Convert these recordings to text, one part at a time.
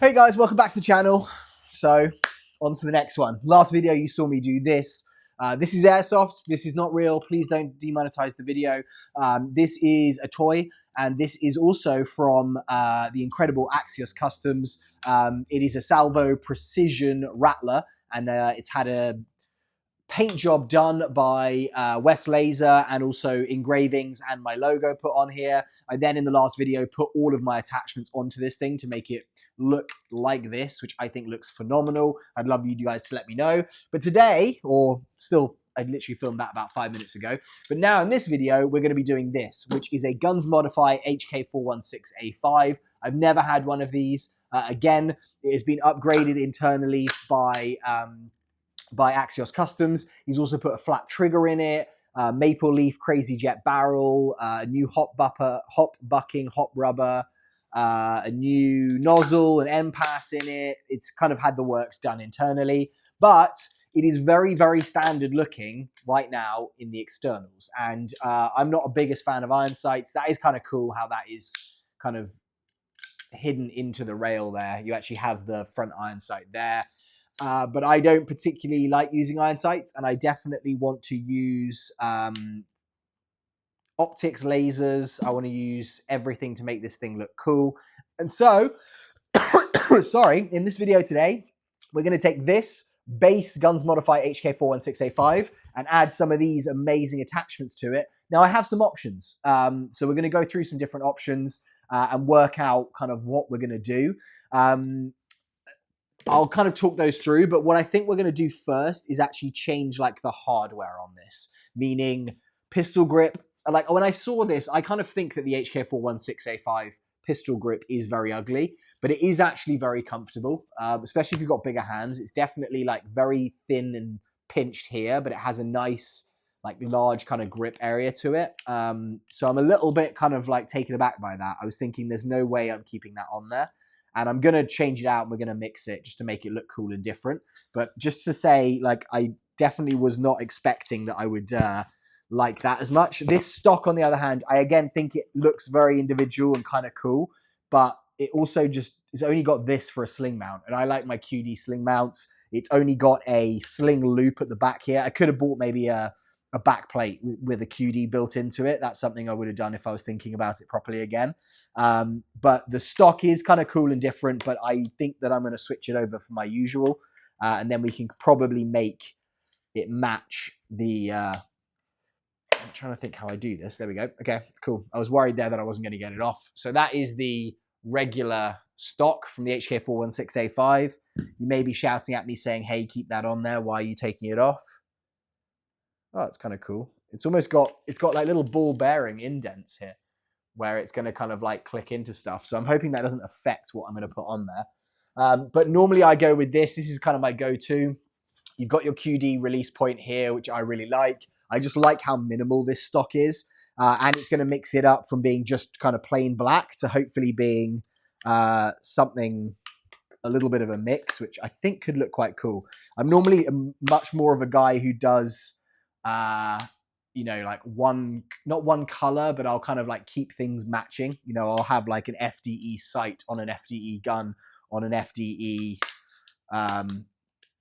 Hey guys, welcome back to the channel. So, on to the next one. Last video you saw me do this. This is airsoft, this is not real, please don't demonetize the video. This is a toy, and this is also from the incredible Axios Customs. It is a salvo precision Rattler, and it's had a paint job done by West Laser and also engravings and my logo put on here. I then in the last video put all of my attachments onto this thing to make it look like this, which I think looks phenomenal. I'd love you guys to let me know. But today, or still, I literally filmed that about 5 minutes ago. But now in this video, we're going to be doing this, which is a Guns Modify HK416A5. I've never had one of these. Again, it has been upgraded internally by Axios Customs. He's also put a flat trigger in it, maple leaf crazy jet barrel, a new hop bucking hop rubber, a new nozzle, an end pass in it. It's kind of had the works done internally, but it is very, very standard looking right now in the externals. And I'm not a biggest fan of iron sights. That is kind of cool how that is kind of hidden into the rail there. You actually have the front iron sight there. But I don't particularly like using iron sights, and I definitely want to use optics, lasers. I want to use everything to make this thing look cool. And so, sorry, in this video today, we're going to take this base Guns Modify HK416A5 and add some of these amazing attachments to it. Now, I have some options. So we're going to go through some different options and work out kind of what we're going to do. I'll kind of talk those through, but what I think we're going to do first is actually change like the hardware on this, meaning pistol grip. Like when I saw this, I kind of think that the HK416A5 pistol grip is very ugly, but it is actually very comfortable, especially if you've got bigger hands. It's definitely like very thin and pinched here, but it has a nice, like large kind of grip area to it. So I'm a little bit kind of like taken aback by that. I was thinking there's no way I'm keeping that on there. And I'm going to change it out and we're going to mix it just to make it look cool and different. But just to say, like, I definitely was not expecting that I would like that as much. This stock, on the other hand, I again think it looks very individual and kind of cool. But it also just, it's only got this for a sling mount. And I like my QD sling mounts. It's only got a sling loop at the back here. I could have bought maybe a back plate with a QD built into it. That's something I would have done if I was thinking about it properly again. But the stock is kind of cool and different, but I think that I'm going to switch it over for my usual. And then we can probably make it match the, I'm trying to think how I do this. There we go. Okay, cool. I was worried there that I wasn't going to get it off. So that is the regular stock from the HK416A5. You may be shouting at me saying, hey, keep that on there. Why are you taking it off? Oh, it's kind of cool. It's almost got, it's got like little ball bearing indents here where it's going to kind of like click into stuff. So I'm hoping that doesn't affect what I'm going to put on there. But normally I go with this. This is kind of my go-to. You've got your QD release point here, which I really like. I just like how minimal this stock is. And it's going to mix it up from being just kind of plain black to hopefully being something, a little bit of a mix, which I think could look quite cool. I'm normally much more of a guy who does, you know, like not one color, but I'll kind of like keep things matching. You know, I'll have like an FDE sight on an FDE gun on an FDE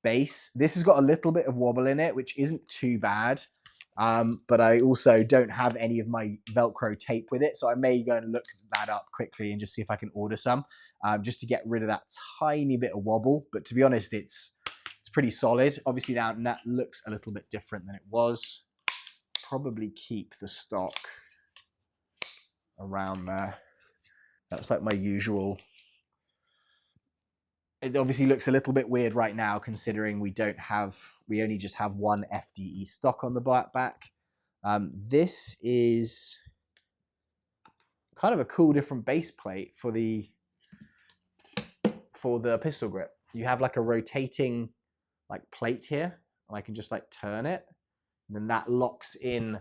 base. This has got a little bit of wobble in it, which isn't too bad. But I also don't have any of my Velcro tape with it. So I may go and look that up quickly and just see if I can order some, just to get rid of that tiny bit of wobble. But to be honest, it's pretty solid. Obviously now that looks a little bit different than it was. Probably keep the stock around there. That's like my usual. It obviously looks a little bit weird right now considering we only just have one FDE stock on the back. This is kind of a cool different base plate for the pistol grip. You have like a rotating like plate here, and I can just like turn it, and then that locks in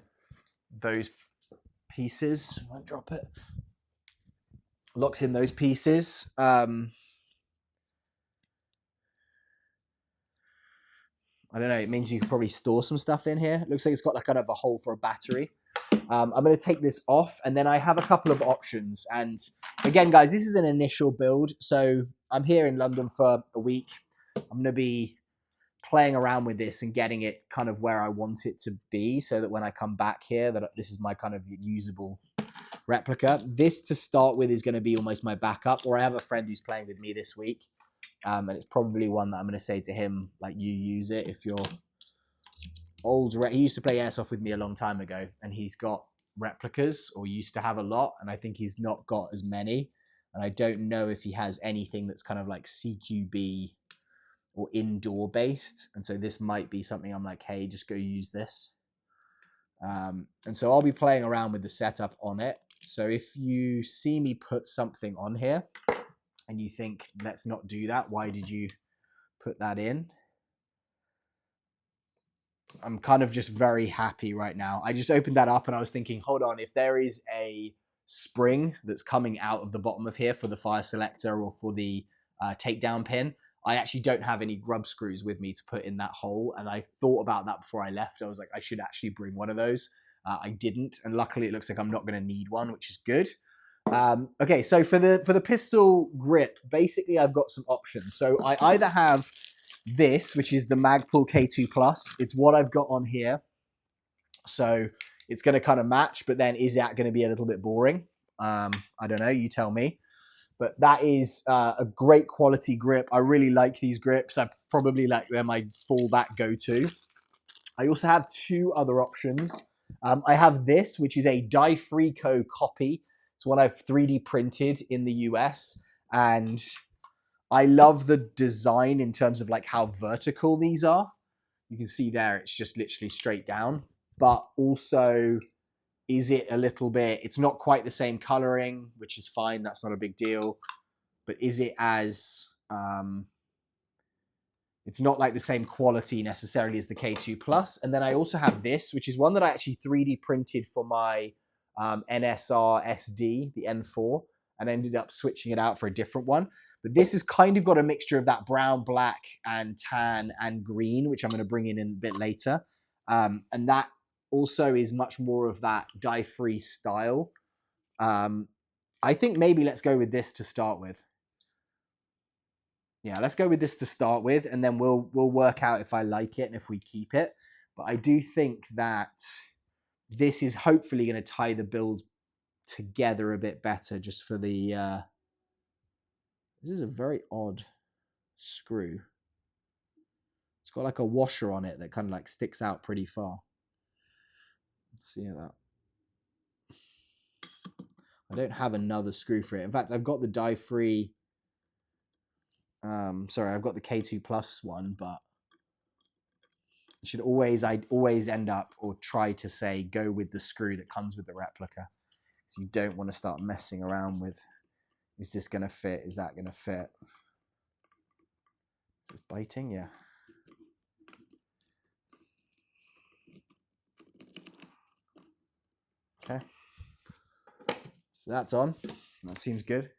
those pieces. I might drop it. Locks in those pieces. I don't know, it means you can probably store some stuff in here. It looks like it's got like kind of a hole for a battery. I'm going to take this off, and then I have a couple of options. And again, guys, this is an initial build, so I'm here in London for a week. I'm going to be playing around with this and getting it kind of where I want it to be so that when I come back here, that this is my kind of usable replica. This to start with is going to be almost my backup, or I have a friend who's playing with me this week. And it's probably one that I'm going to say to him, like, you use it if you're old. He used to play airsoft with me a long time ago, and he's got replicas, or used to have a lot, and I think he's not got as many. And I don't know if he has anything that's kind of like CQB or indoor based. And so this might be something I'm like, hey, just go use this. And so I'll be playing around with the setup on it. So if you see me put something on here and you think, let's not do that, why did you put that in? I'm kind of just very happy right now. I just opened that up and I was thinking, hold on, if there is a spring that's coming out of the bottom of here for the fire selector or for the takedown pin, I actually don't have any grub screws with me to put in that hole. And I thought about that before I left. I was like, I should actually bring one of those. I didn't. And luckily it looks like I'm not going to need one, which is good. Okay, so for the pistol grip, basically I've got some options. So I either have this, which is the Magpul K2 Plus. It's what I've got on here. So it's going to kind of match, but then is that going to be a little bit boring? I don't know. You tell me. But that is a great quality grip. I really like these grips. I probably like they're my fallback go-to. I also have two other options. I have this, which is a Die-Frico copy. It's one I've 3D printed in the US. And I love the design in terms of like how vertical these are. You can see there, it's just literally straight down. But also, is it a little bit, it's not quite the same coloring, which is fine. That's not a big deal. But is it as, it's not like the same quality necessarily as the K2 Plus. And then I also have this, which is one that I actually 3D printed for my NSR SD, the N4, and ended up switching it out for a different one. But this has kind of got a mixture of that brown, black, and tan, and green, which I'm going to bring in a bit later. And that also is much more of that dye-free style. I think maybe let's go with this to start with. Yeah, let's go with this to start with, and then we'll work out if I like it and if we keep it. But I do think that this is hopefully going to tie the build together a bit better just for the... This is a very odd screw. It's got like a washer on it that kind of like sticks out pretty far. Let's see that. I don't have another screw for it. In fact, I've got the dye-free... sorry, I've got the K2 Plus one, but I always end up or try to say go with the screw that comes with the replica. So you don't want to start messing around with, is this going to fit? Is that going to fit? Is this biting? Yeah. Okay. So that's on. That seems good.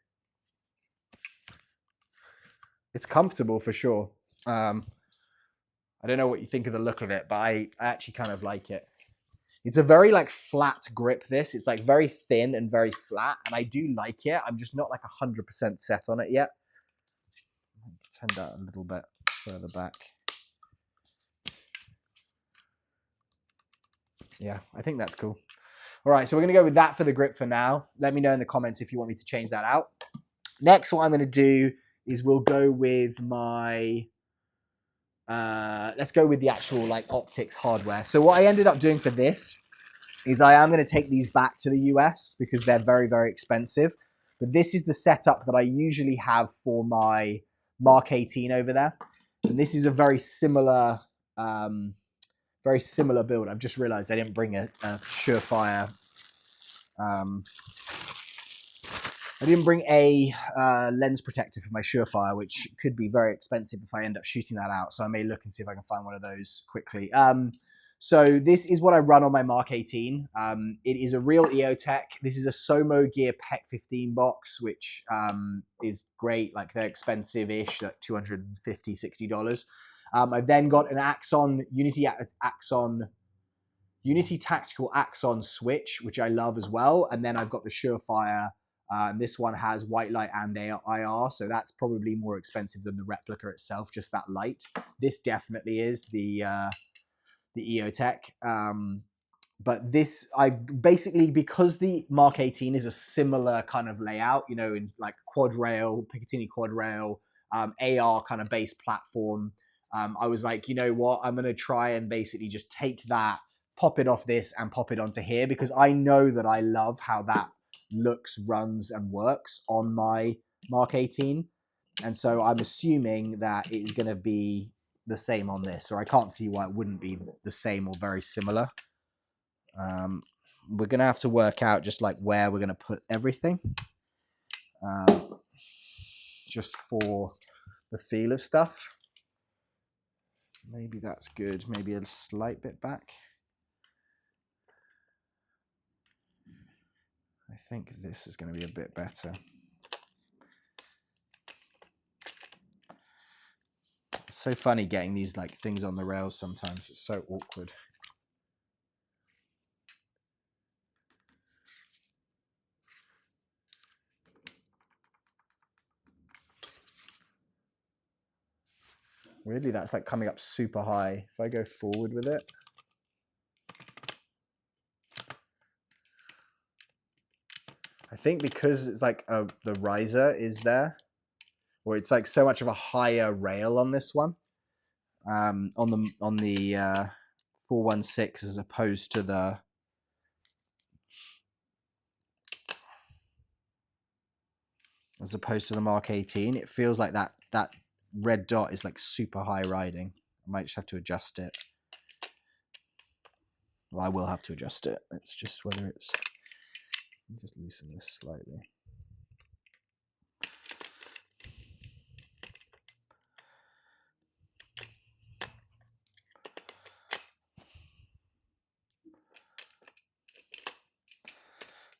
It's comfortable for sure. I don't know what you think of the look of it, but I actually kind of like it. It's a very like flat grip, this. It's like very thin and very flat, and I do like it. I'm just not like 100% set on it yet. Turn that a little bit further back. Yeah, I think that's cool. All right, so we're going to go with that for the grip for now. Let me know in the comments if you want me to change that out. Next, what I'm going to do is we'll go with my... let's go with the actual like optics hardware. So what I ended up doing for this is I am going to take these back to the US because they're very, very expensive. But this is the setup that I usually have for my Mark 18 over there. And this is a very similar build. I've just realized I didn't bring a SureFire. I didn't bring a lens protector for my SureFire, which could be very expensive if I end up shooting that out. So I may look and see if I can find one of those quickly. So this is what I run on my Mark 18. It is a real EOTech. This is a SOMOGEAR PEQ-15 box, which is great. Like they're expensive-ish, like $250, $60. I've then got an Axon, Unity Tactical Axon switch, which I love as well. And then I've got the SureFire This one has white light and IR, so that's probably more expensive than the replica itself, just that light. This definitely is the EOTech. But this, I basically, because the Mark 18 is a similar kind of layout, you know, in like quad rail, Picatinny quad rail, AR kind of base platform, I was like, you know what, I'm going to try and basically just take that, pop it off this and pop it onto here, because I know that I love how that looks, runs and works on my Mark 18. And so I'm assuming that it is going to be the same on this, or I can't see why it wouldn't be the same or very similar. We're going to have to work out just like where we're going to put everything, just for the feel of stuff. Maybe that's good. Maybe a slight bit back. I think this is going to be a bit better. It's so funny getting these like things on the rails sometimes. It's so awkward. Weirdly, that's like coming up super high. If I go forward with it. I think because it's like the riser is there, or it's like so much of a higher rail on this one, on the 416 as opposed to the Mark 18. It feels like that red dot is like super high riding. I might just have to adjust it. Well, I will have to adjust it. It's just whether it's, just loosen this slightly.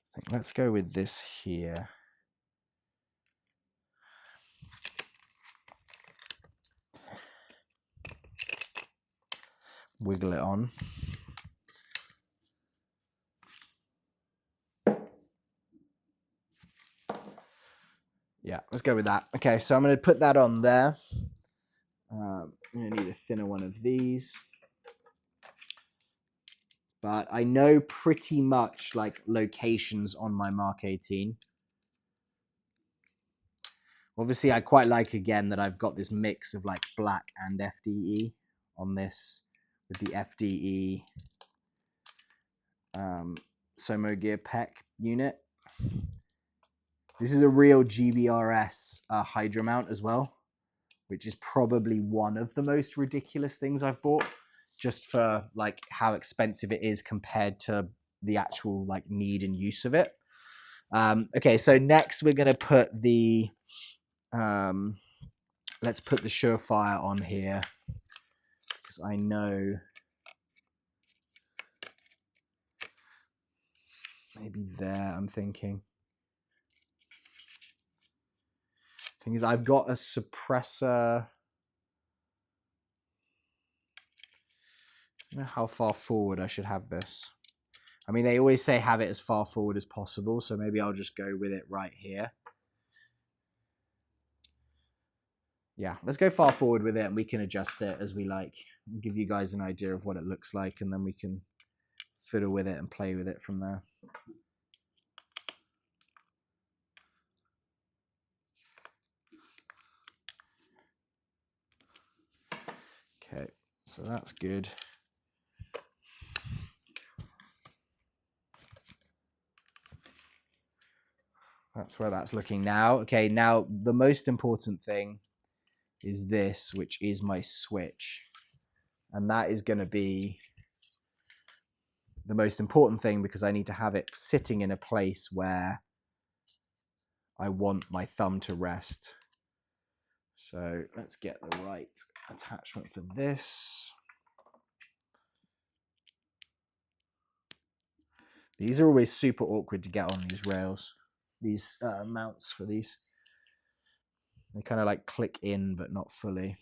I think let's go with this here. Wiggle it on. Yeah, let's go with that. Okay, so I'm going to put that on there. I'm going to need a thinner one of these. But I know pretty much like locations on my Mark 18. Obviously, I quite like, again, that I've got this mix of like black and FDE on this, with the FDE SOMOGEAR PEQ unit. This is a real GBRS Hydra mount as well, which is probably one of the most ridiculous things I've bought, just for like how expensive it is compared to the actual like need and use of it. Okay, so next we're going to put the let's put the SureFire on here, because I know maybe there. I'm thinking. Thing is, I've got a suppressor. I don't know how far forward I should have this. I mean, they always say have it as far forward as possible, so maybe I'll just go with it right here. Yeah, let's go far forward with it, and we can adjust it as we like. I'll give you guys an idea of what it looks like, and then we can fiddle with it and play with it from there. Okay, so that's good. That's where that's looking now. Okay, now the most important thing is this, which is my switch. And that is going to be the most important thing, because I need to have it sitting in a place where I want my thumb to rest. So let's get the right attachment for this. These are always super awkward to get on these rails, these mounts for these. They kind of like click in, but not fully.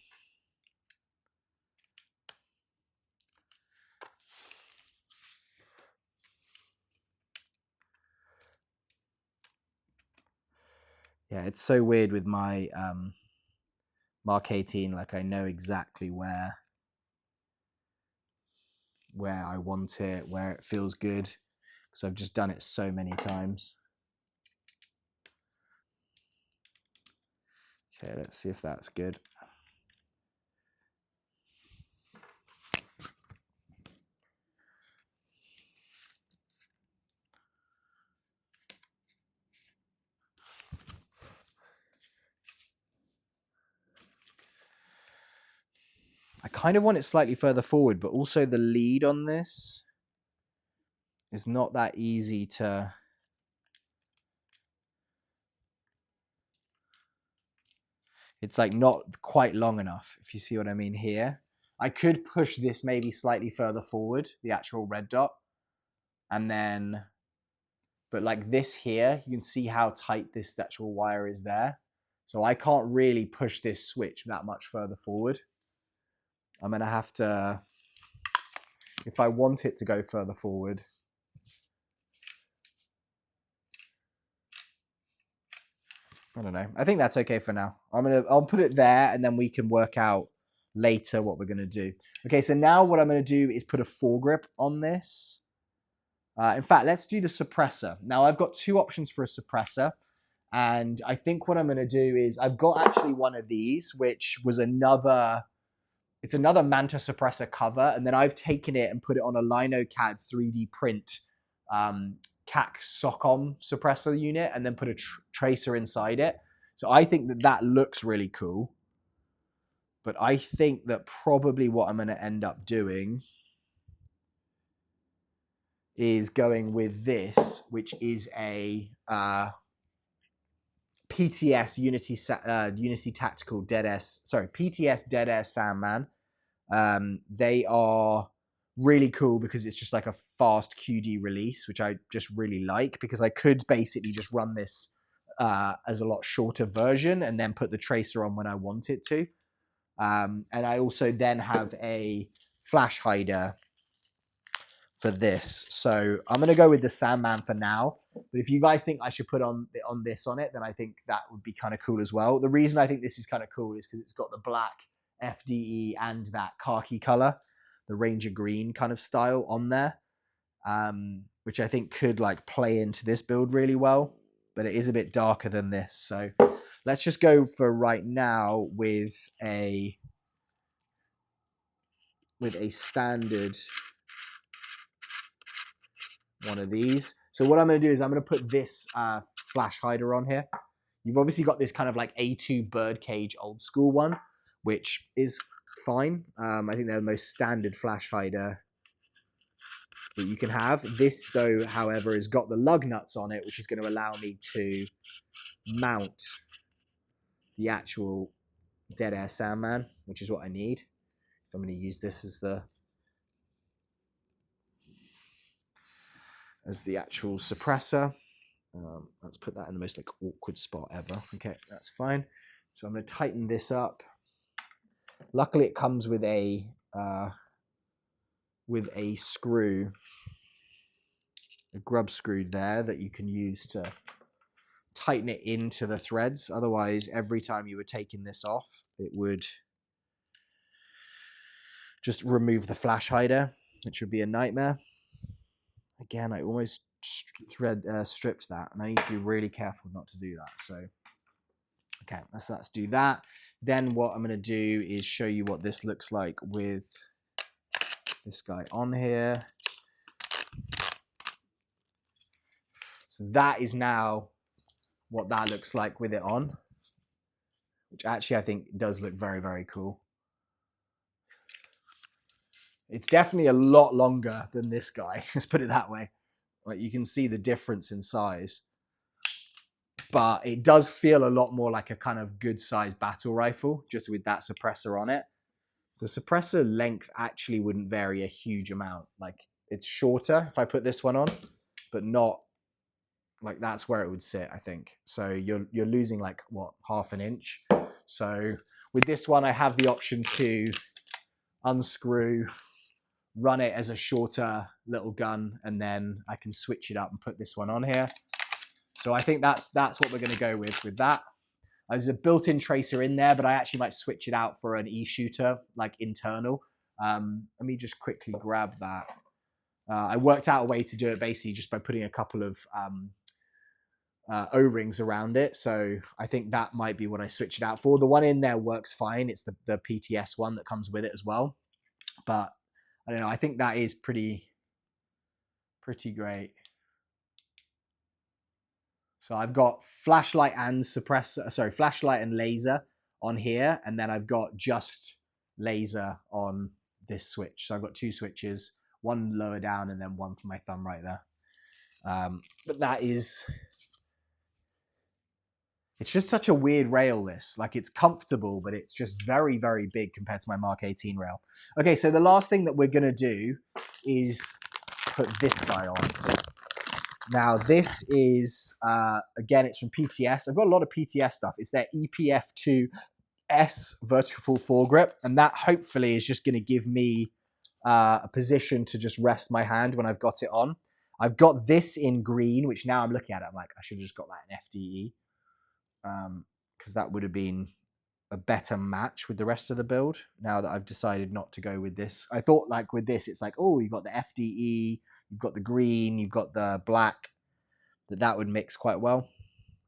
Yeah, it's so weird with my Mark 18, like I know exactly where I want it, where it feels good, because I've just done it so many times. Okay, let's see if that's good. I kind of want it slightly further forward, but also the lead on this is not that easy to... It's like not quite long enough, if you see what I mean here. I could push this maybe slightly further forward, the actual red dot, and then... But like this here, you can see how tight this actual wire is there. So I can't really push this switch that much further forward. I'm going to have to, if I want it to go further forward, I don't know. I think that's okay for now. I'll put it there and then we can work out later what we're going to do. Okay, so now what I'm going to do is put a foregrip on this. In fact, let's do the suppressor. Now I've got two options for a suppressor. And I think what I'm going to do is I've got actually one of these, which was another... It's another Manta suppressor cover, and then I've taken it and put it on a LinoCAD's 3D print CAC SOCOM suppressor unit, and then put a tracer inside it. So I think that that looks really cool. But I think that probably what I'm going to end up doing is going with this, which is a PTS Unity Tactical Dead Air, PTS Dead Air Sandman. They are really cool because it's just like a fast QD release, which I just really like, because I could basically just run this as a lot shorter version and then put the tracer on when I want it to. And I also then have a flash hider for this. So I'm going to go with the Sandman for now. But if you guys think I should put on this on it, then I think that would be kind of cool as well. The reason I think this is kind of cool is because it's got the black FDE and that khaki color, the Ranger green kind of style on there, which I think could like play into this build really well. But it is a bit darker than this. So let's just go for right now with a standard one of these. So what I'm going to do is I'm going to put this flash hider on here. You've obviously got this kind of like A2 birdcage old school one, which is fine. I think they're the most standard flash hider that you can have. This though, however, has got the lug nuts on it, which is going to allow me to mount the actual Dead Air Sandman, which is what I need. If I'm going to use this as the actual suppressor. Let's put that in the most like awkward spot ever. Okay, that's fine. So I'm going to tighten this up. Luckily, it comes with a screw, a grub screw there that you can use to tighten it into the threads. Otherwise, every time you were taking this off, it would just remove the flash hider, which would be a nightmare. Again, I almost stripped that, and I need to be really careful not to do that. So, okay, let's do that. Then what I'm going to do is show you what this looks like with this guy on here. So that is now what that looks like with it on, which actually I think does look very, very cool. It's definitely a lot longer than this guy. Let's put it that way. Like you can see the difference in size, but it does feel a lot more like a kind of good sized battle rifle just with that suppressor on it. The suppressor length actually wouldn't vary a huge amount. Like it's shorter if I put this one on, but not like that's where it would sit, I think. So you're losing like what, half an inch. So with this one, I have the option to unscrew, run it as a shorter little gun, and then I can switch it up and put this one on here. So I think that's what we're going to go with that. There's a built-in tracer in there, but I actually might switch it out for an E-shooter, like internal. Let me just quickly grab that. I worked out a way to do it basically just by putting a couple of O-rings around it. So I think that might be what I switch it out for. The one in there works fine. It's the PTS one that comes with it as well. But I don't know. I think that is pretty great. So I've got flashlight and suppressor, sorry, flashlight and laser on here. And then I've got just laser on this switch. So I've got two switches, one lower down and then one for my thumb right there. But that is, it's just such a weird rail, this. Like, it's comfortable, but it's just very, very big compared to my Mark 18 rail. Okay, so the last thing that we're going to do is put this guy on. Now, this is, again, it's from PTS. I've got a lot of PTS stuff. It's their EPF2S vertical foregrip, and that hopefully is just going to give me a position to just rest my hand when I've got it on. I've got this in green, which now I'm looking at it, I'm like, I should have just got that in FDE, because that would have been a better match with the rest of the build, now that I've decided not to go with this. I thought, like, with this, it's like, oh, you've got the FDE, you've got the green, you've got the black, that would mix quite well.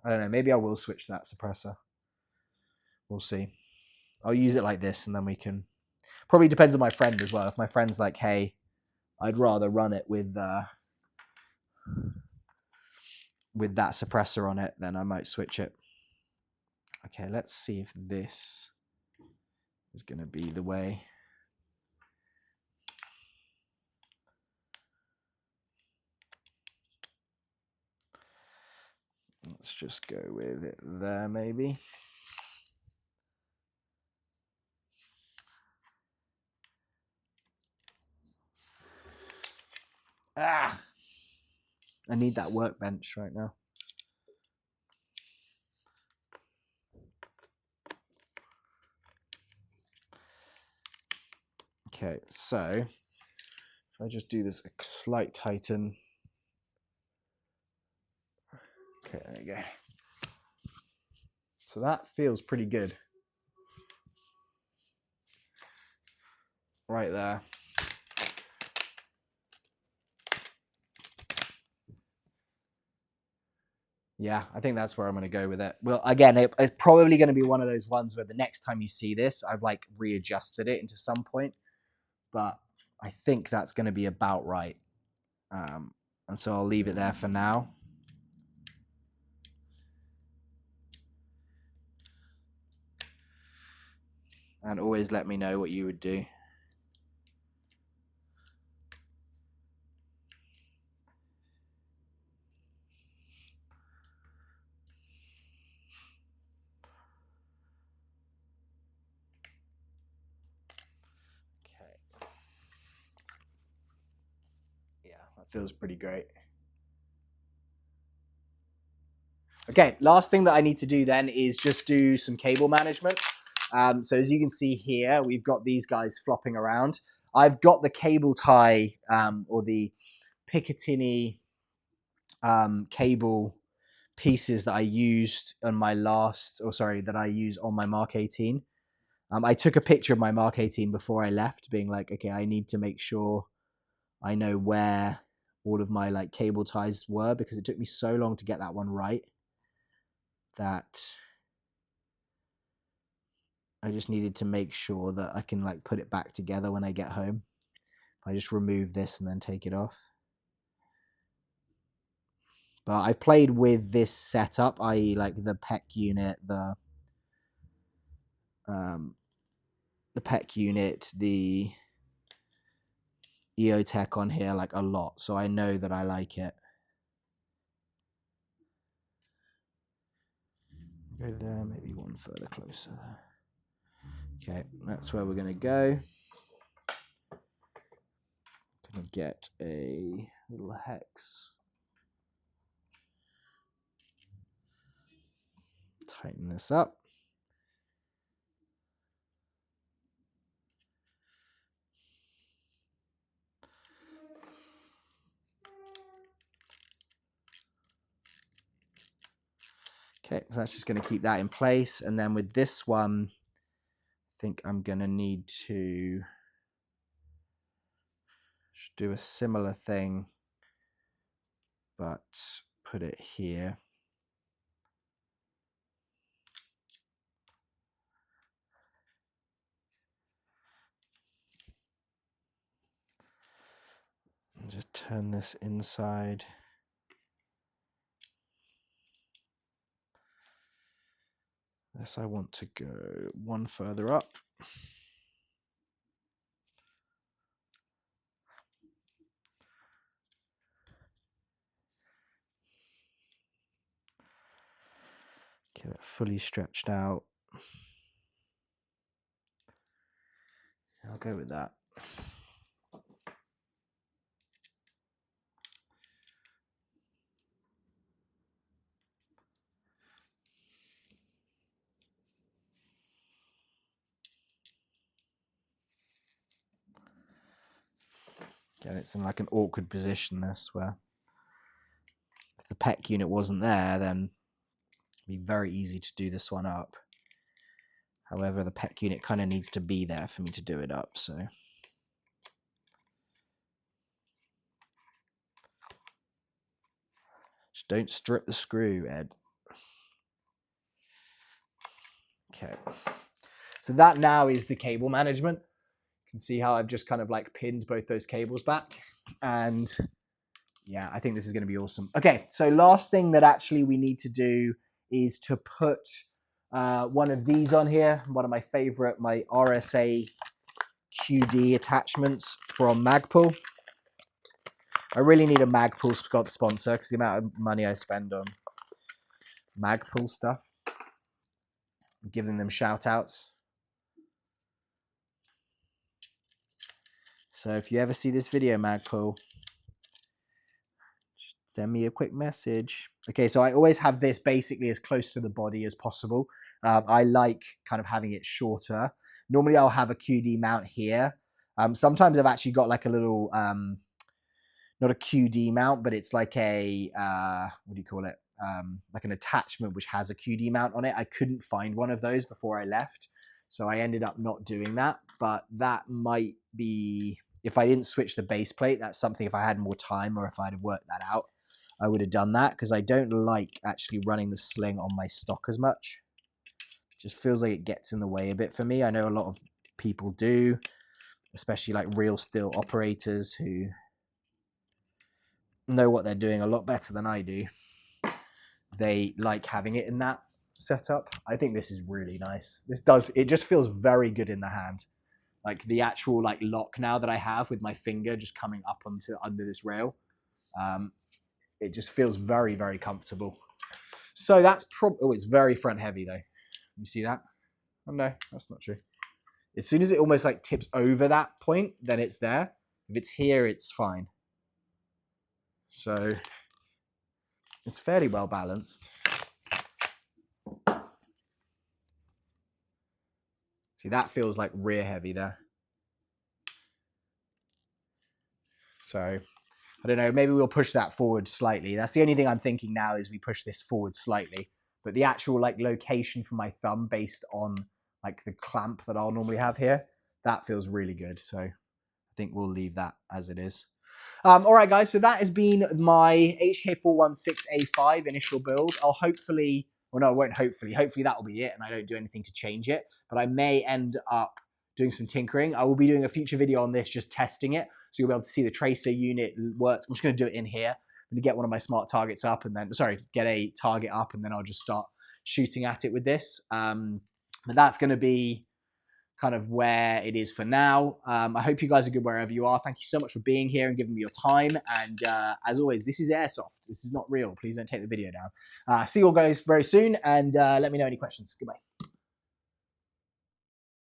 I don't know, maybe I will switch to that suppressor. We'll see. I'll use it like this, and then we can... Probably depends on my friend as well. If my friend's like, hey, I'd rather run it with that suppressor on it, then I might switch it. Okay, let's see if this is going to be the way. Let's just go with it there, maybe. Ah! I need that workbench right now. Okay, so if I just do this a slight tighten. Okay, there you go. So that feels pretty good. Right there. Yeah, I think that's where I'm going to go with it. Well, again, it's probably going to be one of those ones where the next time you see this, I've like readjusted it into some point. But I think that's going to be about right. And so I'll leave it there for now. And always let me know what you would do. Yeah, that feels pretty great. Okay, last thing that I need to do then is just do some cable management. So as you can see here, we've got these guys flopping around. I've got the cable tie or the Picatinny cable pieces that I used on my that I use on my Mark 18. I took a picture of my Mark 18 before I left, being like, okay, I need to make sure I know where all of my like cable ties were, because it took me so long to get that one right that I just needed to make sure that I can like put it back together when I get home. I just remove this and then take it off. But I've played with this setup, i.e. like the PEQ unit, the PEQ unit, the EOTech on here like a lot, so I know that I like it. Go there, maybe one further closer there. Okay, that's where we're going to go. Going to get a little hex. Tighten this up. Okay, so that's just going to keep that in place. And then with this one, I think I'm going to need to do a similar thing, but put it here. And just turn this inside. This I want to go one further up. Get it fully stretched out. I'll go with that. Again, it's in like an awkward position, this, where if the PEQ unit wasn't there, then it'd be very easy to do this one up. However, the PEQ unit kind of needs to be there for me to do it up, so. Just don't strip the screw, Ed. Okay. So that now is the cable management. You can see how I've just kind of like pinned both those cables back. And yeah, I think this is going to be awesome. Okay, so last thing that actually we need to do is to put one of these on here. One of my favorite, my RSA QD attachments from Magpul. I really need a Magpul sponsor because the amount of money I spend on Magpul stuff. I'm giving them shout outs. So if you ever see this video, Magpul, just send me a quick message. Okay, so I always have this basically as close to the body as possible. I like kind of having it shorter. Normally I'll have a QD mount here. Sometimes I've actually got like a little, not a QD mount, but it's like a, what do you call it? Like an attachment which has a QD mount on it. I couldn't find one of those before I left, so I ended up not doing that. But that might be, if I didn't switch the base plate, that's something, if I had more time or if I'd have worked that out, I would have done that, because I don't like actually running the sling on my stock as much. It just feels like it gets in the way a bit for me. I know a lot of people do, especially like real steel operators who know what they're doing a lot better than I do. They like having it in that setup. I think this is really nice. It just feels very good in the hand. Like the actual like lock now that I have with my finger just coming up onto under this rail. It just feels very, very comfortable. So that's oh, it's very front heavy though. You see that? Oh no, that's not true. As soon as it almost like tips over that point, then it's there. If it's here, it's fine. So it's fairly well balanced. See, that feels like rear heavy there. So I don't know, maybe we'll push that forward slightly. That's the only thing I'm thinking now, is we push this forward slightly. But the actual like location for my thumb based on like the clamp that I'll normally have here, that feels really good. So I think we'll leave that as it is. All right, guys, so that has been my HK416A5 initial build. I'll hopefully, well, no, I won't hopefully that will be it, and I don't do anything to change it, but I may end up doing some tinkering. I will be doing a future video on this, just testing it, so you'll be able to see the tracer unit works. I'm just going to do it in here. I'm going to get one of my smart targets up, and then, sorry, get a target up, and then I'll just start shooting at it with this. But that's going to be kind of where it is for now. I hope you guys are good wherever you are. Thank you so much for being here and giving me your time. And as always, this is airsoft. This is not real. Please don't take the video down. See you all guys very soon, and let me know any questions. Goodbye.